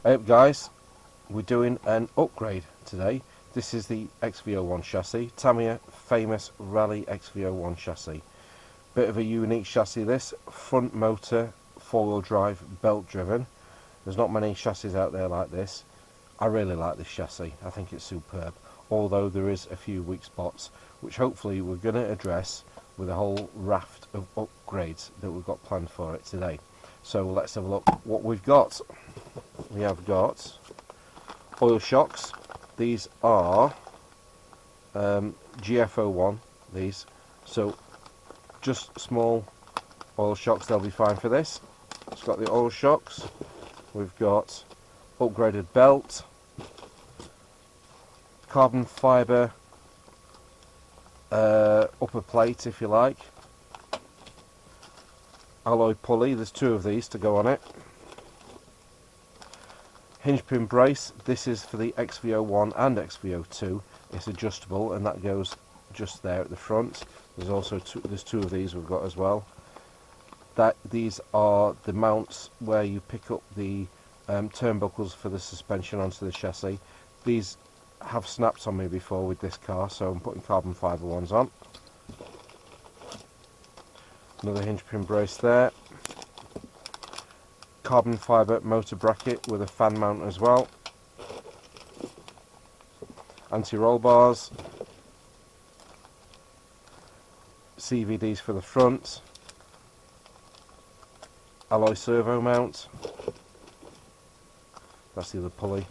Hey up guys, we're doing an upgrade today. This is the XV-01 chassis, Tamiya famous Rally XV-01 chassis. Bit of a unique chassis this, front motor, 4-wheel drive, belt driven. There's not many chassis out there like this. I really like this chassis, I think it's superb. Although there is a few weak spots, which hopefully we're going to address with a whole raft of upgrades that we've got planned for it today. So let's have a look what we've got. We have got oil shocks. These are GF-01, these. So just small oil shocks, they'll be fine for this. It's got the oil shocks. We've got upgraded belt, carbon fibre upper plate if you like, alloy pulley, there's two of these to go on it. Hinge pin brace, this is for the XV-01 and XV-02. It's adjustable and that goes just there at the front. There's also there's two of these we've got as well. These are the mounts where you pick up the turnbuckles for the suspension onto the chassis. These have snapped on me before with this car, so I'm putting carbon fibre ones on. Another hinge pin brace there. Carbon fibre motor bracket with a fan mount as well. Anti-roll bars. CVDs for the front. Alloy servo mount. That's the other pulley.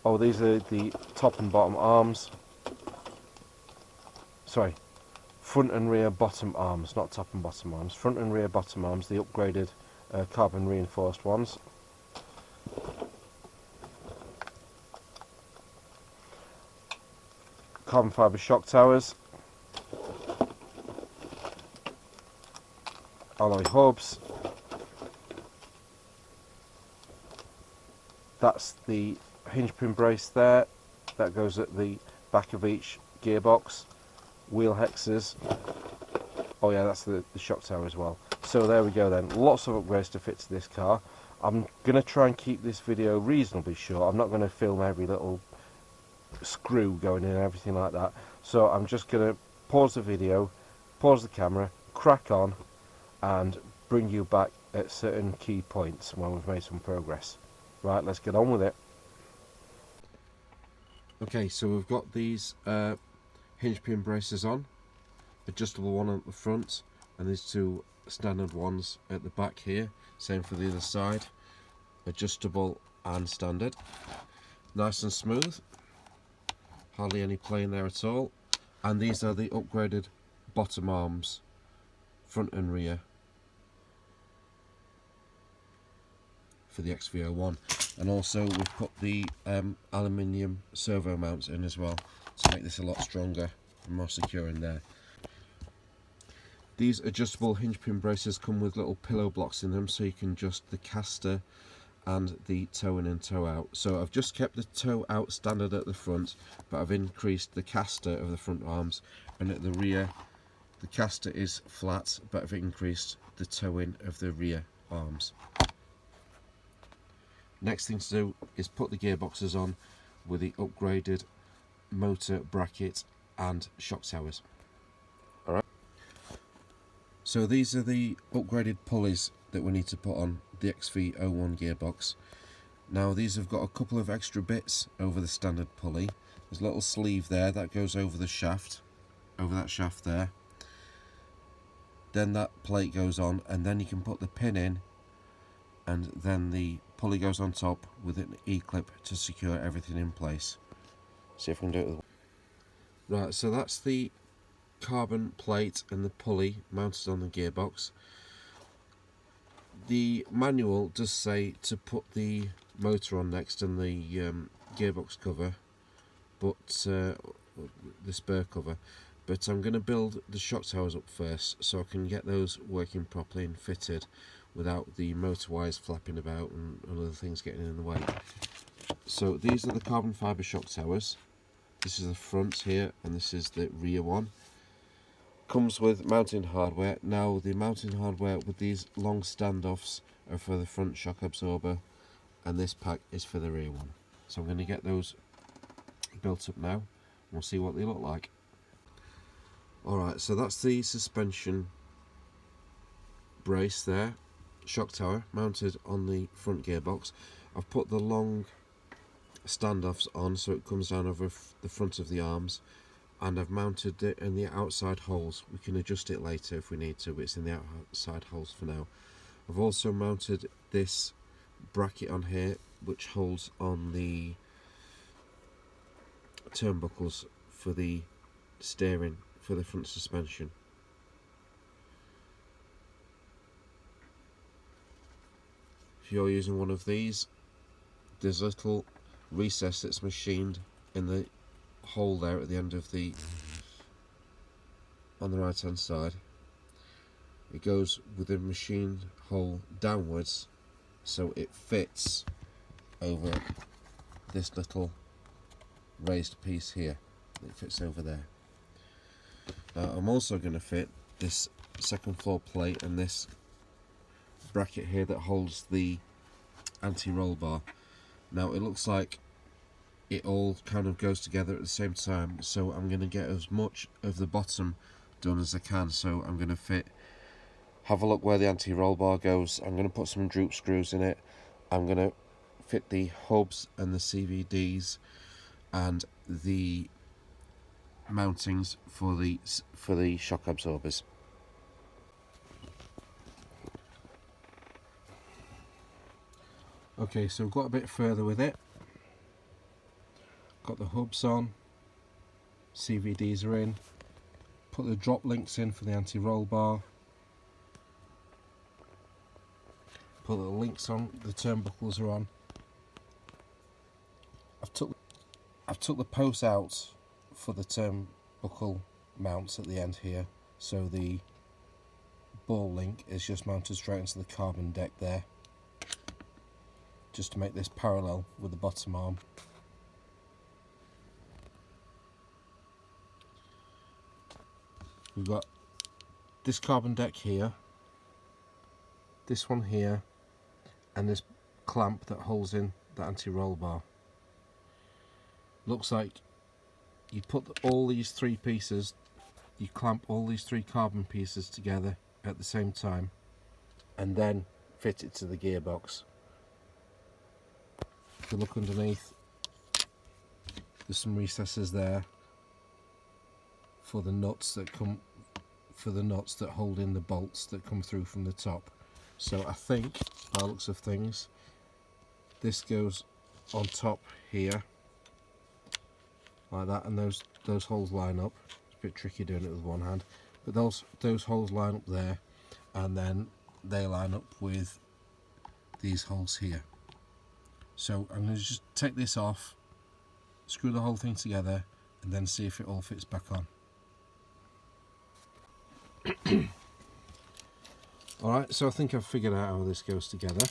Oh, these are the top and bottom arms. Sorry, front and rear bottom arms, not top and bottom arms. Front and rear bottom arms, the upgraded carbon reinforced ones. Carbon fibre shock towers. Alloy hubs. That's the hinge pin brace there. That goes at the back of each gearbox. Wheel hexes. Oh yeah, that's the shock tower as well. So there we go then. Lots of upgrades to fit to this car. I'm going to try and keep this video reasonably short. I'm not going to film every little screw going in and everything like that. So I'm just going to pause the video, pause the camera, crack on, and bring you back at certain key points when we've made some progress. Right, let's get on with it. Okay, so we've got these hinge pin braces on. Adjustable one at the front and these two standard ones at the back here. Same for the other side. Adjustable and standard. Nice and smooth. Hardly any play in there at all. And these are the upgraded bottom arms, front and rear, for the XV-01. And also we've put the aluminium servo mounts in as well to make this a lot stronger and more secure in there. These adjustable hinge pin braces come with little pillow blocks in them, so you can adjust the caster and the toe in and toe out. So I've just kept the toe out standard at the front, but I've increased the caster of the front arms, and at the rear the caster is flat, but I've increased the toe in of the rear arms. Next thing to do is put the gearboxes on with the upgraded motor bracket and shock towers. Alright. So these are the upgraded pulleys that we need to put on the XV-01 gearbox. Now these have got a couple of extra bits over the standard pulley. There's a little sleeve there that goes over the shaft, over that shaft there. Then that plate goes on, and then you can put the pin in, and then the pulley goes on top with an E-clip to secure everything in place. See if I can do it with... Right, so that's the carbon plate and the pulley mounted on the gearbox. The manual does say to put the motor on next and the gearbox cover, but the spur cover, but I'm going to build the shock towers up first so I can get those working properly and fitted without the motor wires flapping about and other things getting in the way. So these are the carbon fibre shock towers. This is the front here and this is the rear one. Comes with mounting hardware. Now the mounting hardware with these long standoffs are for the front shock absorber and this pack is for the rear one. So I'm going to get those built up now. We'll see what they look like. Alright, so that's the suspension brace there, shock tower mounted on the front gearbox. I've put the long standoffs on so it comes down over the front of the arms, and I've mounted it in the outside holes. We can adjust it later if we need to, but it's in the outside holes for now. I've also mounted this bracket on here which holds on the turnbuckles for the steering for the front suspension. If you're using one of these, there's a little recess that's machined in the hole there at the end of the, on the right hand side. It goes with the machined hole downwards so it fits over this little raised piece here. It fits over there. Now I'm also going to fit this second floor plate and this bracket here that holds the anti-roll bar. Now it looks like it all kind of goes together at the same time, so I'm going to get as much of the bottom done as I can. So I'm going to have a look where the anti-roll bar goes. I'm going to put some droop screws in it. I'm going to fit the hubs and the CVDs and the mountings for the shock absorbers. Okay, so we've got a bit further with it. Got the hubs on, CVDs are in, put the drop links in for the anti-roll bar, put the links on, the turnbuckles are on. I've took the posts out for the turnbuckle mounts at the end here, so the ball link is just mounted straight into the carbon deck there, just to make this parallel with the bottom arm. We've got this carbon deck here, this one here, and this clamp that holds in the anti-roll bar. Looks like you put all these three pieces, you clamp all these three carbon pieces together at the same time and then fit it to the gearbox. If you look underneath, there's some recesses there for the nuts that hold in the bolts that come through from the top. So I think, by the looks of things, this goes on top here like that, and those holes line up. It's a bit tricky doing it with one hand, but those holes line up there, and then they line up with these holes here. So I'm going to just take this off, screw the whole thing together, and then see if it all fits back on. Alright, so I think I've figured out how this goes together.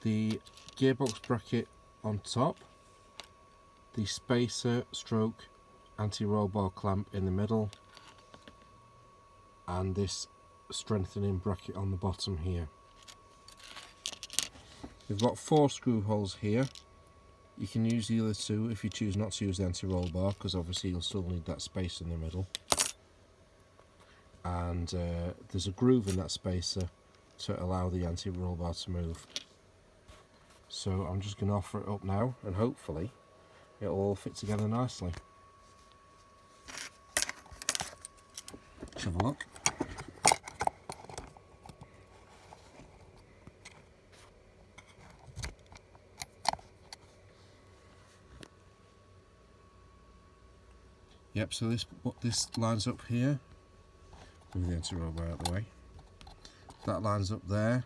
The gearbox bracket on top, the spacer stroke anti-roll bar clamp in the middle, and this strengthening bracket on the bottom here. We've got 4 screw holes here. You can use the other 2 if you choose not to use the anti-roll bar, because obviously you'll still need that space in the middle. And there's a groove in that spacer to allow the anti-roll bar to move. So I'm just going to offer it up now, and hopefully it'll all fit together nicely. Let's have a look. Yep, so this lines up here. Move the anti-roll bar out of the way. That lines up there,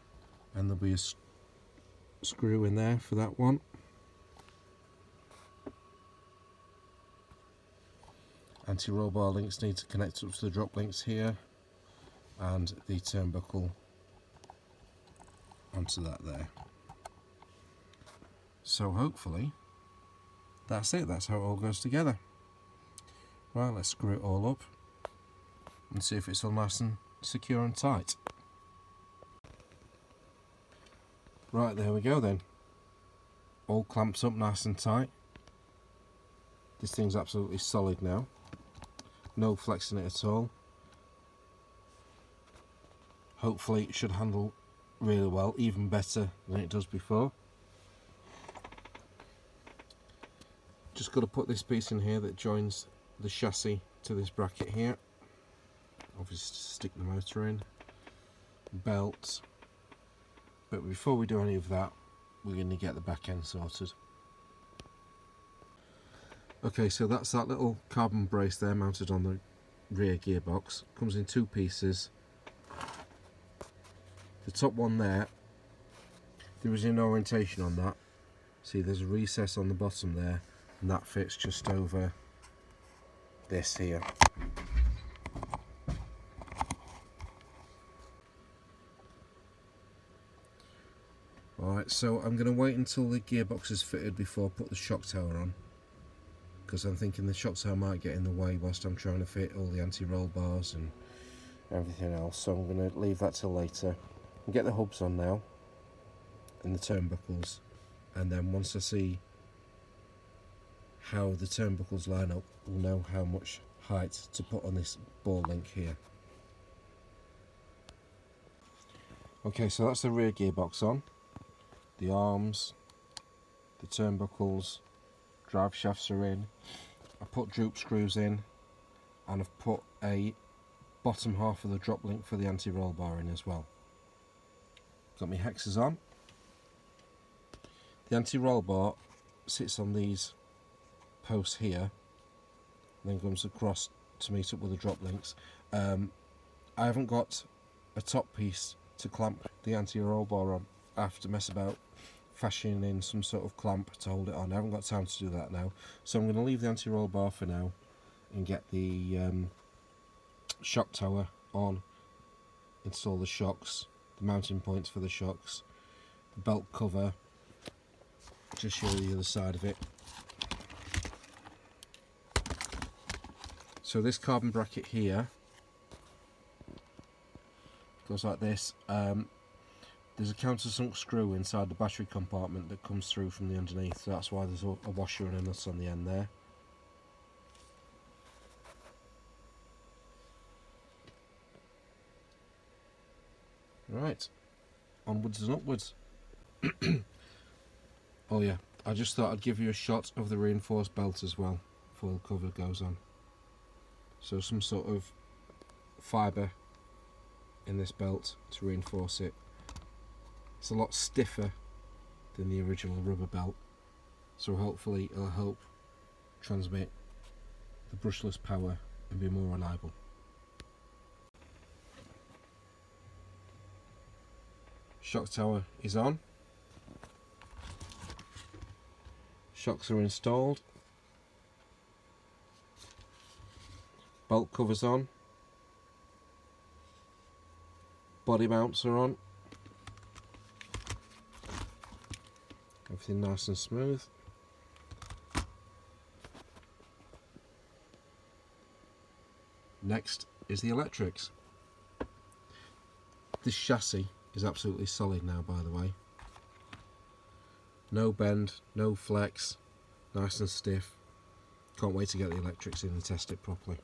and there'll be a screw in there for that one. Anti-roll bar links need to connect up to the drop links here, and the turnbuckle onto that there. So hopefully that's it, that's how it all goes together. Right, let's screw it all up and see if it's all nice and secure and tight. Right, there we go then. All clamps up nice and tight. This thing's absolutely solid now. No flexing it at all. Hopefully it should handle really well, even better than it does before. Just got to put this piece in here that joins the chassis to this bracket here. Obviously stick the motor in. Belts. But before we do any of that, we're going to get the back end sorted. Okay, so that's that little carbon brace there mounted on the rear gearbox. Comes in two pieces. The top one there is an orientation on that. See, there's a recess on the bottom there, and that fits just over this here. Alright, so I'm going to wait until the gearbox is fitted before I put the shock tower on, because I'm thinking the shock tower might get in the way whilst I'm trying to fit all the anti-roll bars and everything else, so I'm going to leave that till later. I'll get the hubs on now and the turnbuckles, and then once I see how the turnbuckles line up, we'll know how much height to put on this ball link here. Okay, so that's the rear gearbox on. The arms, the turnbuckles, drive shafts are in. I put droop screws in, and I've put a bottom half of the drop link for the anti-roll bar in as well. Got my hexes on. The anti-roll bar sits on these posts here, then comes across to meet up with the drop links. I haven't got a top piece to clamp the anti-roll bar on. I have to mess about fashioning in some sort of clamp to hold it on. I haven't got time to do that now, so I'm going to leave the anti-roll bar for now and get the shock tower on, install the shocks, the mounting points for the shocks, the belt cover, just show you the other side of it. So this carbon bracket here goes like this. There's a countersunk screw inside the battery compartment that comes through from the underneath, so that's why there's a washer and a nut on the end there. Right, onwards and upwards. Oh yeah, I just thought I'd give you a shot of the reinforced belt as well before the cover goes on. So some sort of fibre in this belt to reinforce it. It's a lot stiffer than the original rubber belt, so hopefully it'll help transmit the brushless power and be more reliable. Shock tower is on. Shocks are installed. Belt covers on. Body mounts are on. Everything nice and smooth. Next is the electrics. This chassis is absolutely solid now, by the way. No bend, no flex, nice and stiff. Can't wait to get the electrics in and test it properly.